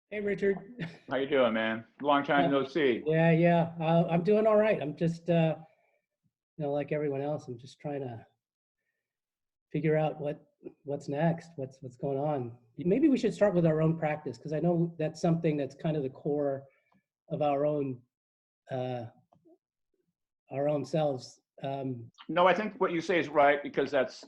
Hey, Richard. How you doing, man? Long Uh, time no see. yeah. I'm doing all right. I'm just, like everyone else, I'm just trying to figure out what's next, what's going on. Maybe we should start with our own practice because I know that's something that's kind of the core of uh, our own selves. No, I think what you say is right because that's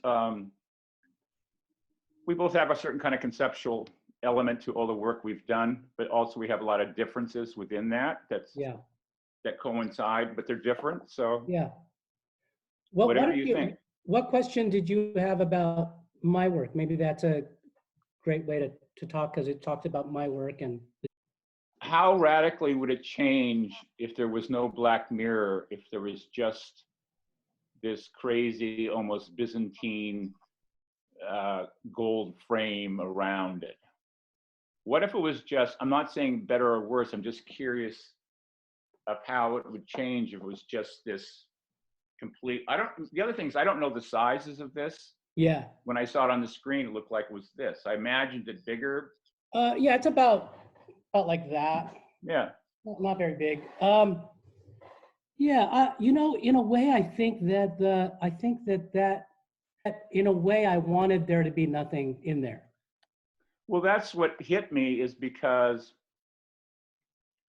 we both have a certain kind of conceptual element to all the work we've done, but also we have a lot of differences within Yeah, that coincide, but they're different. So yeah. Well, whatever you think. what question did you have about my work? Maybe that's a great way to talk because it talks about my work and How radically would it change if there was no black mirror, if there was just this crazy, almost Byzantine gold frame around it? What if it was just, I'm not saying better or worse, I'm just curious of how it would change if it was just this complete, the other thing is I don't know the sizes of this. yeah. When I saw it on the screen, it looked like it was this. I imagined it bigger. Yeah, it's about like that. Yeah. Not very big. Yeah, in a way, I think that in a way, I wanted there to be nothing in there. Well, that's what hit me is because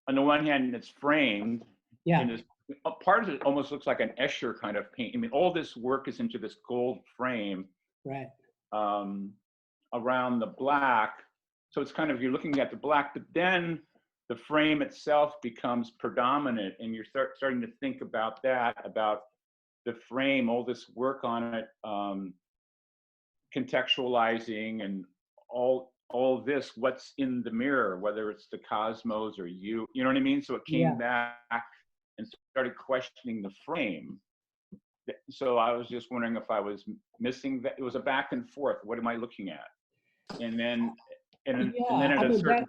on the one hand, it's framed Yeah, in this, part of it almost looks like an Escher kind of paint. I mean, all this work is into this gold frame right. um, around the black. So it's kind of, you're looking at the black, but then the frame itself becomes predominant and you're starting to think about that, about the frame, all this work on it, contextualizing and all this, what's in the mirror, whether it's the cosmos or you know what I mean? So it came Yeah. back and started questioning the frame. So I was just wondering if I was missing that. It was a back and forth. What am I looking at? And then, and then Yeah, at I a mean certain,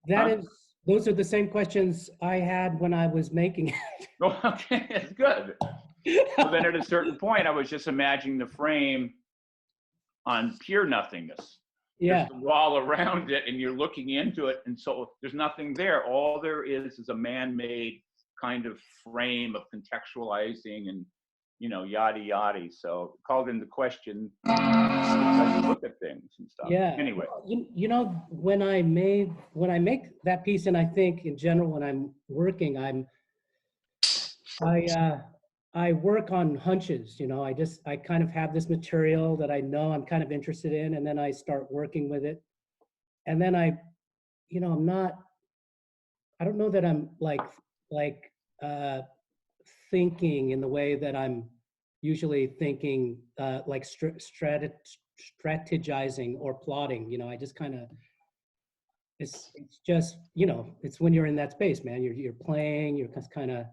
that huh? is those are the same questions I had when I was making Oh, okay, it's good. So then it. at a certain point, I was just imagining the frame on pure nothingness. There's Yeah, the wall around it, and you're looking into it, and so there's nothing there. All there is a man-made kind of frame of contextualizing and yada yada. So it called into question how you look at things and stuff. yeah. Anyway, Well, when I make that piece, and I think in general when I'm working, I uh, I work on hunches. I kind of have this material that I know I'm kind of interested in, and then I start working with it. And then I'm not. I don't know that I'm like uh, thinking in the way that I'm usually thinking, like strategizing or plotting. I just kind of it's just it's when you're in that space, man. You're playing. You're just kind of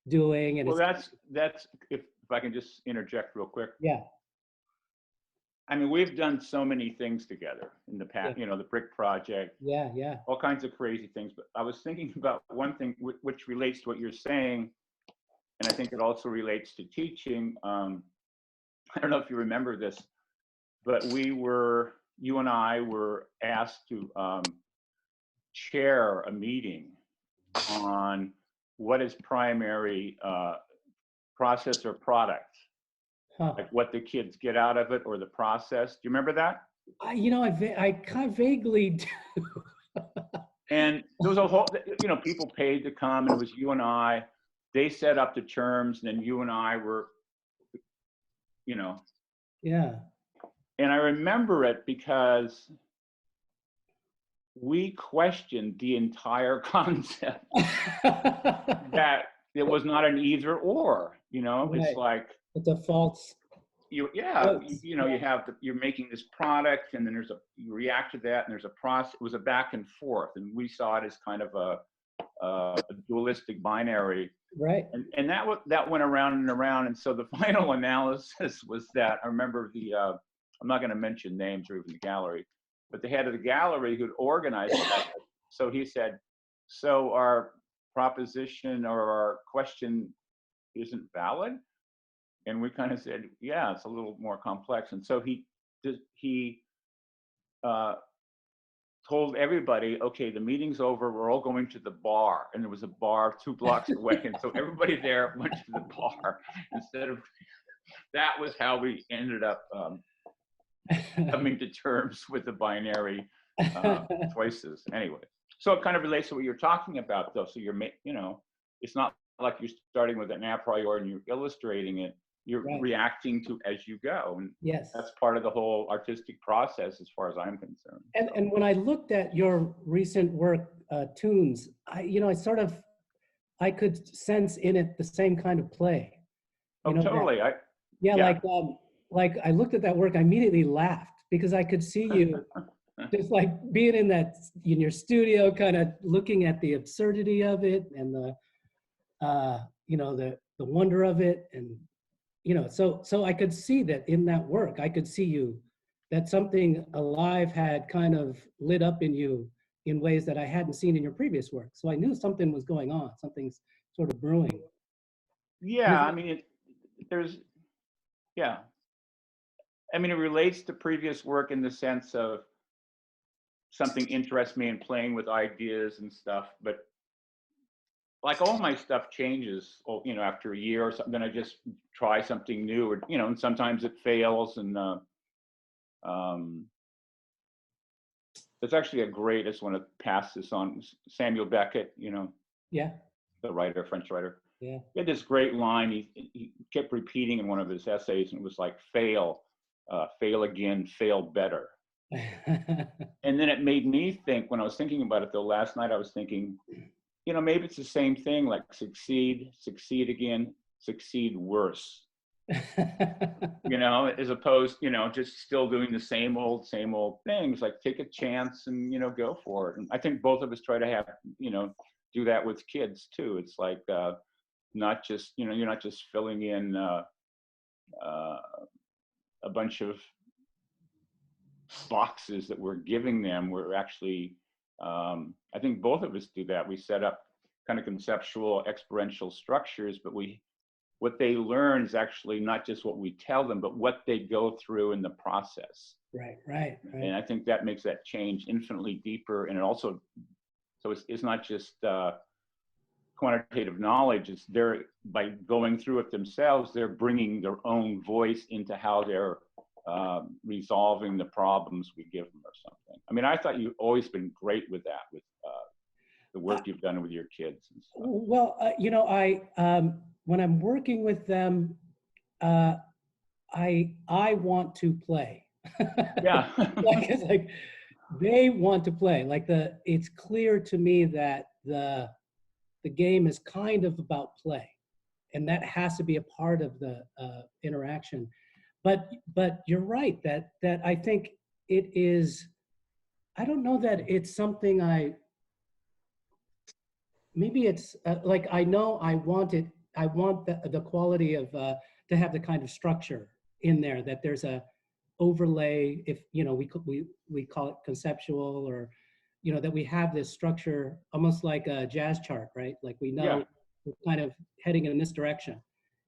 doing, and well, it's that's if I can just interject real quick. yeah. I mean, we've done so many things together in the Yeah, past. The Brick Project, yeah. all kinds of crazy things. But I was thinking about one thing which relates to what you're saying, and I think it also relates to teaching. I don't know if you remember this, but you and I were asked to chair a meeting on what is primary process or product, Huh. like what the kids get out of it or the process. Do you remember that? I kind of vaguely do. And there was a whole, people paid to come, and it was you and I. They set up the terms, and then you and I were, you know, Yeah. and I remember it because we questioned the entire concept that it was not an either or. It's Right. like The defaults. you have you're making this product, and then you react to that, and there's a process. It was a back and forth, and we saw it as kind of a dualistic binary. Right. And that went around and around. And so the final analysis was that I remember I'm not going to mention names or even the gallery, but the head of the gallery who'd organized that. So he said, so our proposition or our question isn't valid. And we kind of said, yeah, it's a little more complex. And so he uh, told everybody, okay, the meeting's over, we're all going to the bar. And there was a bar 2 blocks away. And so everybody there went to the bar instead of, that was how we ended up coming to terms with the binary choices. Anyway, so it kind of relates to what you're talking about, though. So you're, you know, it's not like you're starting with an a priori and you're illustrating it. You're Right. reacting to as you go, and Yes. that's part of the whole artistic process, as far as I'm concerned. And when I looked at your recent work, Tunes, I could sense in it the same kind of play. Oh, totally. Yeah, like I looked at that work, I immediately laughed because I could see you just like being in your studio, kind of looking at the absurdity of it and the wonder of it. And, so I could see that in that work, I could see you, that something alive had kind of lit up in you in ways that I hadn't seen in your previous work. So I knew something was going on, something's sort of brewing. Yeah, I mean, yeah. I mean, it relates to previous work in the sense of something interests me in playing with ideas and stuff, but like all my stuff changes, after a year or something, then I just try something new, or, and sometimes it fails. And it's actually I just want to pass this on. Samuel Beckett, Yeah. the writer, French writer. Yeah. He had this great line he kept repeating in one of his essays, and it was like, fail again, fail better. And then it made me think, when I was thinking about it, though, last night I was thinking, maybe it's the same thing, like succeed again, succeed worse. As opposed, just still doing the same old things. Like, take a chance and, go for it. And I think both of us try to have, do that with kids too. It's like, not just, you're not just filling in a bunch of boxes that we're giving them. We're actually, I think both of us do that. We set up kind of conceptual experiential structures, but what they learn is actually not just what we tell them, but what they go through in the process. Right. And I think that makes that change infinitely deeper. And it also, so it's not just quantitative knowledge. It's by going through it themselves, they're bringing their own voice into how they're resolving the problems we give them or something. I mean, I thought you've always been great with that, with the work you've done with your kids and stuff. Well, when I'm working with them, I want to play. Yeah. It's like they want to play. Like it's clear to me that the game is kind of about play, and that has to be a part of the interaction. But you're right that I think it is. I don't know that it's something maybe it's like, I know I want it. I want the quality of to have the kind of structure in there, that there's a overlay, if we call it conceptual, or that we have this structure almost like a jazz chart, right? Like we know we're kind of heading in this direction,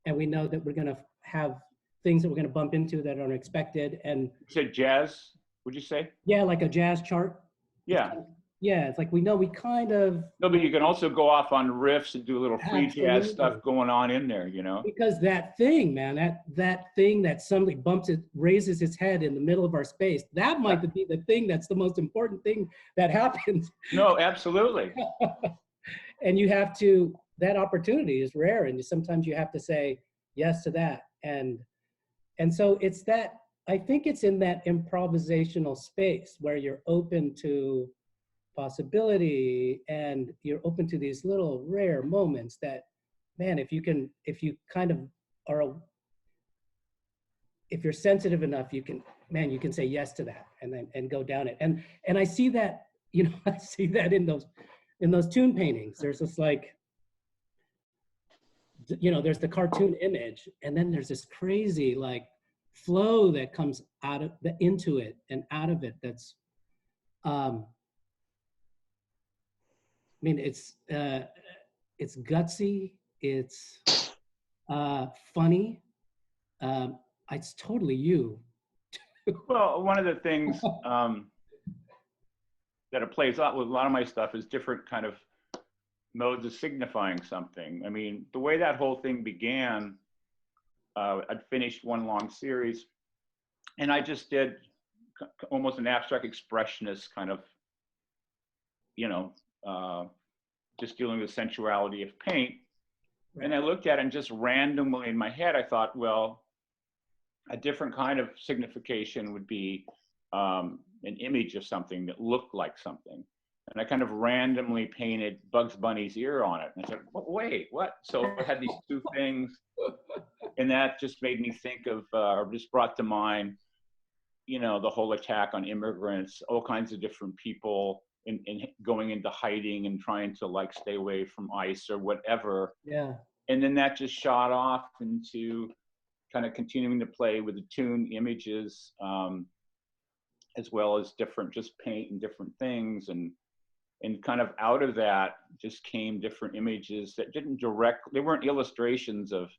and we know that we're going to have things that we're going to bump into that are unexpected. And you said jazz, would you say? Yeah, like a jazz chart. Yeah. It's like we know we kind of. No, but you can also go off on riffs and do a little free Absolutely. jazz stuff going on in there, Because that thing, man, that thing that somebody bumps it, raises its head in the middle of our space, that might be the thing that's the most important thing that happens. No, absolutely. And that opportunity is rare, and sometimes you have to say yes to that. And so it's that, I think it's in that improvisational space where you're open to possibility, and you're open to these little rare moments that, man, if you kind of if you're sensitive enough, you can say yes to that and go down it. And I see that, I see that in those tune paintings. There's this like, there's the cartoon image, and then there's this crazy like flow that comes into it and out of it. That's, I mean, it's gutsy, it's funny. It's totally you. Well, one of the things, that it plays out with a lot of my stuff is different kind of modes of signifying something. I mean, the way that whole thing began, I'd finished one long series, and I just did almost an abstract expressionist kind of, you know, just dealing with sensuality of paint. Right. And I looked at it and just randomly in my head, I thought, well, a different kind of signification would be an image of something that looked like something. And I kind of randomly painted Bugs Bunny's ear on it. And I said, wait, what? So I had these two things. And that just made me think of, or just brought to mind, you know, the whole attack on immigrants, all kinds of different people in going into hiding and trying to like stay away from ICE or whatever. Yeah. And then that just shot off into kind of continuing to play with the tune images, as well as different just paint and different things. And kind of out of that just came different images that didn't they weren't illustrations of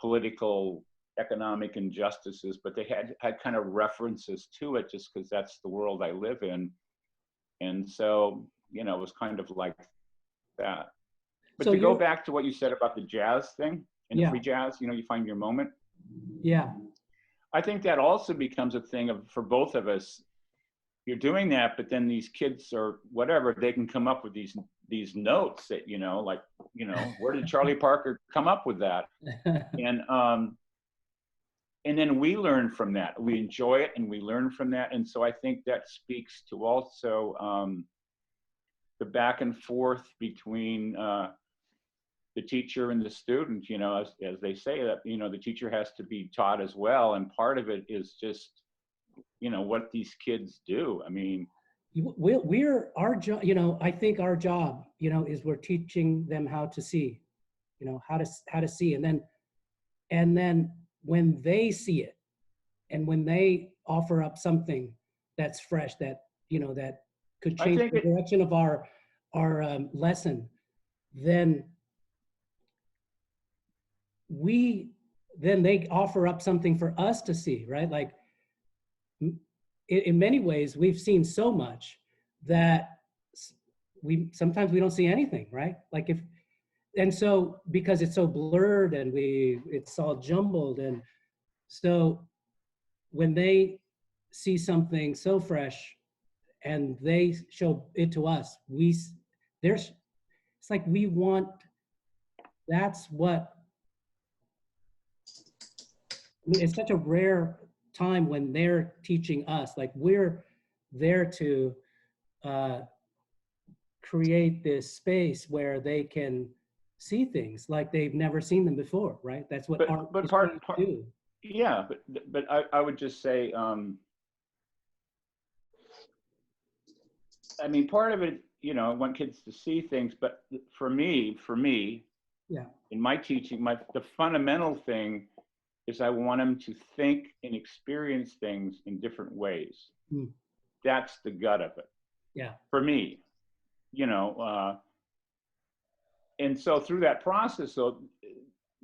political, economic injustices, but they had kind of references to it just because that's the world I live in. And so, you know, it was kind of like that. But so to go back to what you said about the jazz thing and the free jazz, you know, you find your moment. Yeah. I think that also becomes a thing of, for both of us, you're doing that, but then these kids or whatever, they can come up with these notes that, you know, like, you know, where did Charlie Parker come up with that? And then we learn from that. We enjoy it and we learn from that. And so I think that speaks to also the back and forth between the teacher and the student, you know, as they say that, you know, the teacher has to be taught as well. And part of it is just, you know, what these kids do. I mean, we're our job, you know, I think our job, you know, is we're teaching them how to see, you know, how to see. And then when they see it and when they offer up something that's fresh, that, you know, that could change the direction of our lesson, then they offer up something for us to see, right? Like in many ways, we've seen so much that sometimes we don't see anything, right? Like and so because it's so blurred and it's all jumbled, and so when they see something so fresh and they show it to us, it's like we want, that's what, I mean, it's such a rare time when they're teaching us, like we're there to create this space where they can see things like they've never seen them before, right? That's what art is trying to do. Yeah, but I would just say, I mean, part of it, you know, I want kids to see things, but for me, yeah, in my teaching, the fundamental thing is I want them to think and experience things in different ways. Mm. That's the gut of it. Yeah. For me, you know, and so through that process, so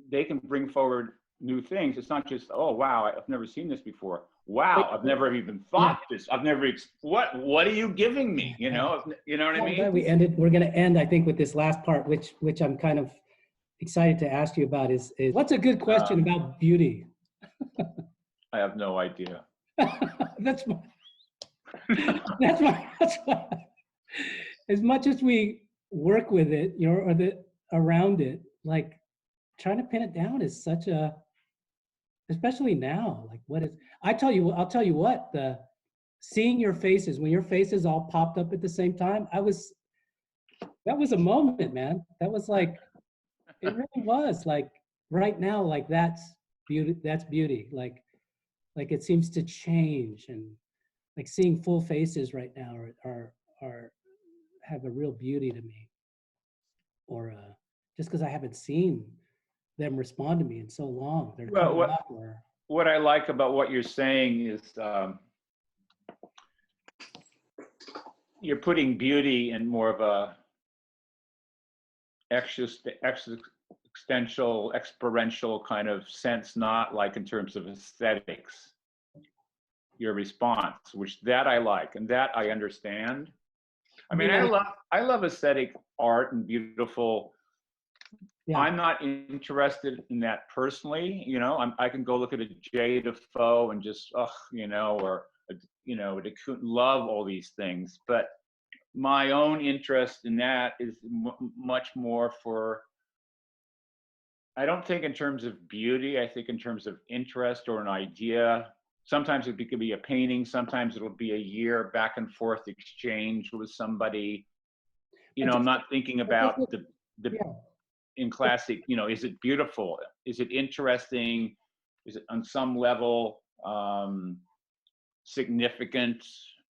they can bring forward new things. It's not just, oh, wow, I've never seen this before. Wow, I've never even thought this. I've never, what are you giving me? You know what I mean? We're going to end, I think, with this last part, which I'm kind of excited to ask you about is what's a good question about beauty? I have no idea. That's as much as we work with it, you know, or around it, like trying to pin it down is such a, especially now, like I'll tell you what, seeing your faces, when your faces all popped up at the same time, that was a moment, man. That was like, it really was like right now, like that's beauty. Like it seems to change, and like seeing full faces right now are have a real beauty to me. Or just because I haven't seen them respond to me in so long. What I like about what you're saying is you're putting beauty in more of a existential, experiential kind of sense, not like in terms of aesthetics. Your response, which that I like and that I understand. I mean, I love aesthetic art and beautiful. Yeah. I'm not interested in that personally. You know, I can go look at a J. Defoe and just, you know, or, you know, love all these things. But my own interest in that is much more for, I don't think in terms of beauty, I think in terms of interest or an idea. Sometimes it could be a painting, sometimes it'll be a year back and forth exchange with somebody. You know, I'm not thinking about the yeah. in classic, you know, is it beautiful? Is it interesting? Is it on some level significant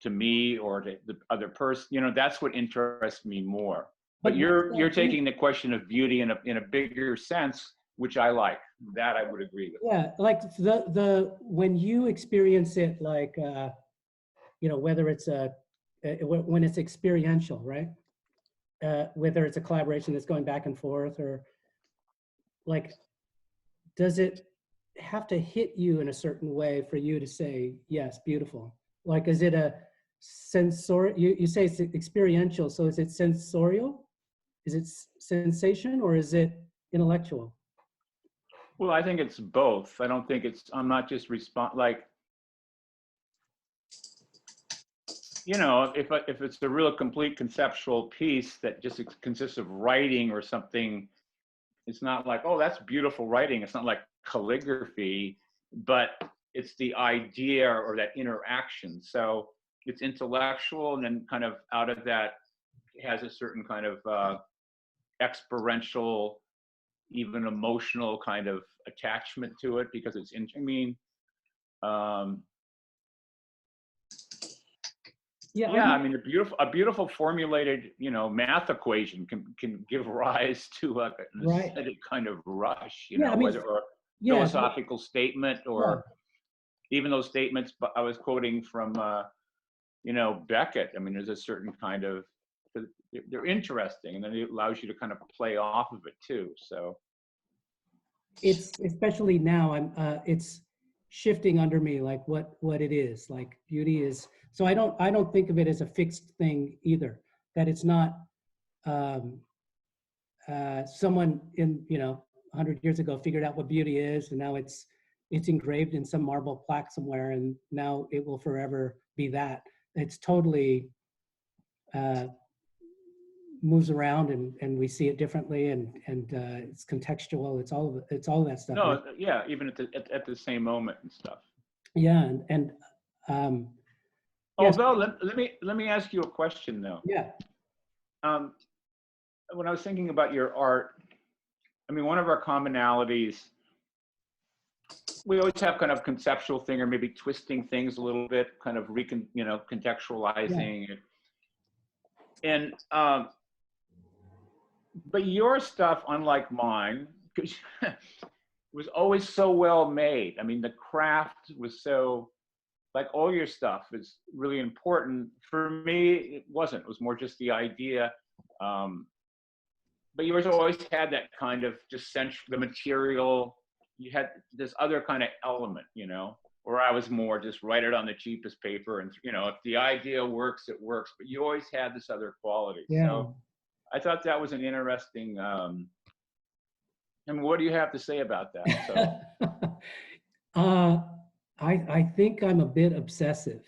to me or to the other person? You know, that's what interests me more. But you're taking the question of beauty in a bigger sense, which I like. That I would agree with. Yeah, like when you experience it, like you know, whether it's when it's experiential, right? Whether it's a collaboration that's going back and forth, or like, does it have to hit you in a certain way for you to say yes, beautiful? Like, is it a sensorial? You say it's experiential, so is it sensorial? Is it sensation, or is it intellectual? Well, I think it's both. I don't think I'm not just like, you know, if it's a real complete conceptual piece that just consists of writing or something, it's not like, oh, that's beautiful writing. It's not like calligraphy, but it's the idea or that interaction. So it's intellectual, and then kind of out of that has a certain kind of experiential, even emotional kind of attachment to it because it's I mean, yeah, I mean, a beautiful formulated, you know, math equation can give rise to an aesthetic kind of rush, you know, I mean, whether or philosophical statement or even those statements. But I was quoting from, you know, Beckett. I mean, there's a certain kind of, they're interesting, and then it allows you to kind of play off of it too. So it's especially now, it's shifting under me, like what it is. Like beauty is, so I don't think of it as a fixed thing either, that it's not someone in, you know, 100 years ago figured out what beauty is, and now it's engraved in some marble plaque somewhere, and now it will forever be that. It's totally moves around, and we see it differently, and it's contextual. It's all of that stuff. no, yeah, even at the same moment and stuff. Yeah, and yes. Although let me ask you a question though. Yeah. When I was thinking about your art, I mean, one of our commonalities, we always have kind of conceptual thing, or maybe twisting things a little bit, kind of you know, contextualizing it. And but your stuff, unlike mine, was always so well made. I mean, the craft was so, like, all your stuff is really important. For me, it wasn't. It was more just the idea. But yours always had that kind of just the material. You had this other kind of element, you know, where I was more just write it on the cheapest paper, and, you know, if the idea works, it works. But you always had this other quality. Yeah. So I thought that was an interesting. And what do you have to say about that? So. I think I'm a bit obsessive.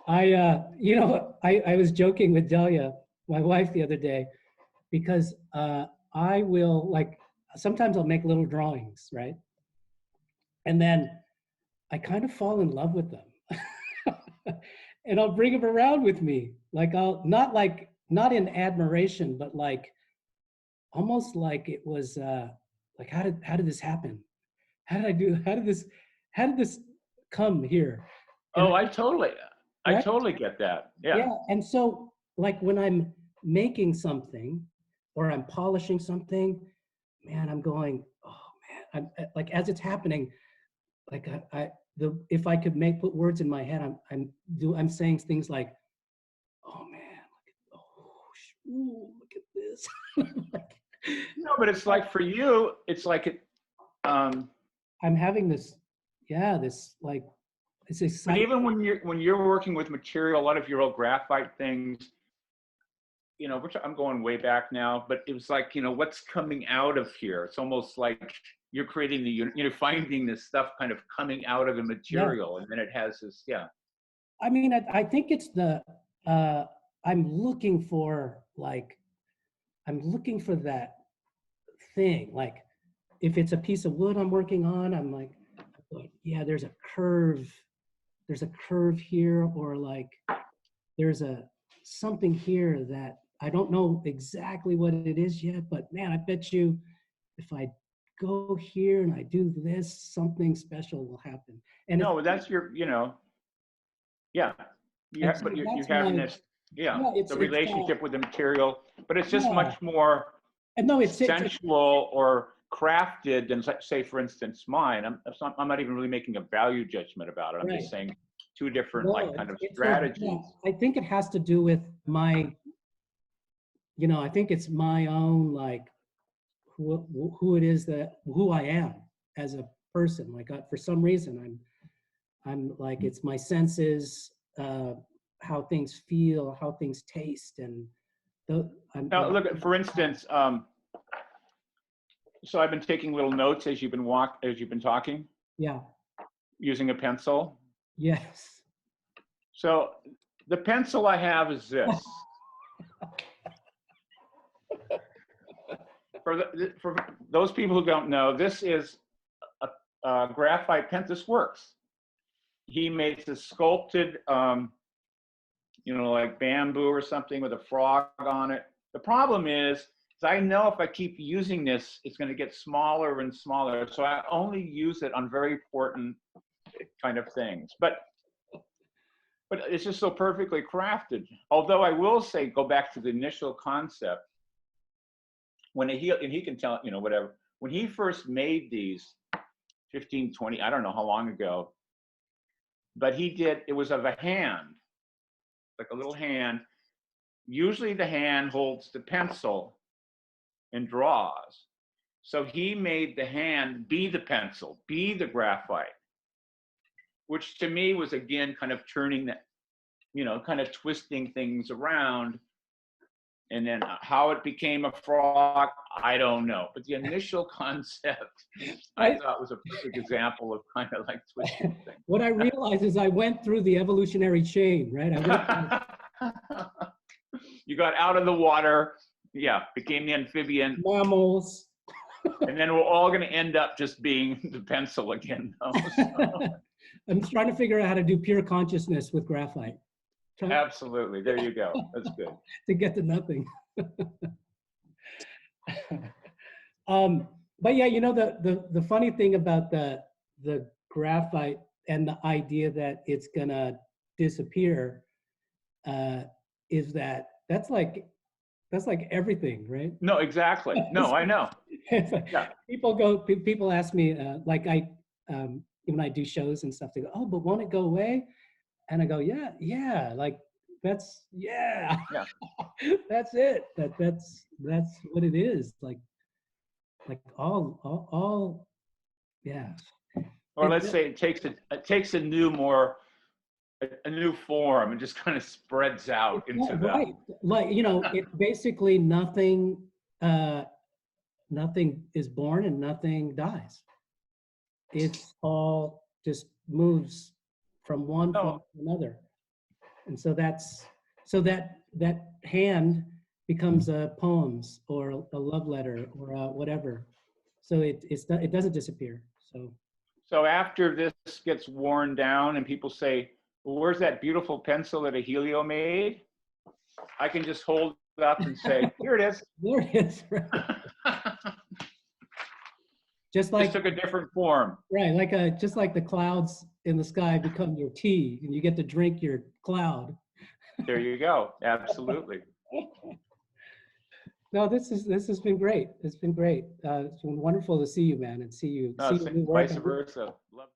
You know, I was joking with Delia, my wife, the other day, because I will, like, sometimes I'll make little drawings, right? And then I kind of fall in love with them. And I'll bring them around with me. Like, not in admiration, but like, almost like it was, like, how did this happen? How did this come here? And Oh, I totally get that. Yeah. Yeah. And so, like, when I'm making something or I'm polishing something, man, I'm going, oh man, like, as it's happening, like, if I could put words in my head, I'm saying things like, oh man, look at this. Like, no, but it's like, for you, it's like it. I'm having this, yeah, this, like, it's But exciting. even when you're working with material, a lot of your old graphite things, which I'm going way back now, but it was like, what's coming out of here? It's almost like you're creating finding this stuff kind of coming out of the Yeah. material, and then it has this, yeah. I mean, I think it's uh, I'm looking for that thing. Like, if it's a piece of wood I'm working on, I'm like, yeah, there's a curve here, or like there's something here that I don't know exactly what it is yet, but man, I bet you if I go here and I do this, something special will happen. And No, that's your, yeah. and so But you're that's having my, this, yeah, yeah, the it's relationship with the material, but it's just yeah. much more And no, it's sensual or crafted than, say, for instance, mine. I'm not even really making a value judgment about it. I'm right. just saying two different, No, like, kind of yeah, strategies. I think it has to do with my, I think it's my own, like, who it is who I am as a person. Like, for some reason, I'm like, it's my senses, how things feel, how things taste, and Now, look at, for instance, so I've been taking little notes as you've been talking, yeah, using a pencil. yes. So the pencil I have is this. For those people who don't know, this is a graphite pencil. This works. He makes a sculpted, like bamboo or something with a frog on it. The problem is I know if I keep using this, it's going to get smaller and smaller. So I only use it on very important kind of things. But it's just so perfectly crafted. Although I will say, go back to the initial concept. And he can tell, whatever. When he first made these 15, 20, I don't know how long ago, but it was of a hand, like a little hand. Usually the hand holds the pencil and draws. So he made the hand be the pencil, be the graphite, which to me was, again, kind of turning that, kind of twisting things around. And then how it became a frog, I don't know. But the initial concept, I thought, was a perfect example of kind of like twisting things. What I realized is I went through the evolutionary chain, right? You got out of the water, yeah, became the amphibian. Mammals. And then we're all going to end up just being the pencil again, though. So. I'm trying to figure out how to do pure consciousness with graphite. Absolutely. There you go. That's good. To get to nothing. But yeah, the funny thing about the graphite and the idea that it's gonna disappear is that's like everything, right? No, exactly. No, I know. Yeah. People ask me, like, when I do shows and stuff, they go, "Oh, but won't it go away?" And I go, yeah, like that's that's it. That's what it is. Like all yeah. Or let's say it takes a new form and just kind of spreads out into that. Right. Like, it's basically nothing is born and nothing dies. It's all just moves from one form to another. And so that hand becomes a poems or a love letter or whatever. So it doesn't disappear. So after this gets worn down and people say, well, where's that beautiful pencil that Agelio made? I can just hold it up and say, here it is. There it is. Right. Just took a different form. Right, just like the clouds in the sky become your tea and you get to drink your cloud. There you go. Absolutely. No, this has been great. It's been great. It's been wonderful to see you, man, and see you. Vice versa. Love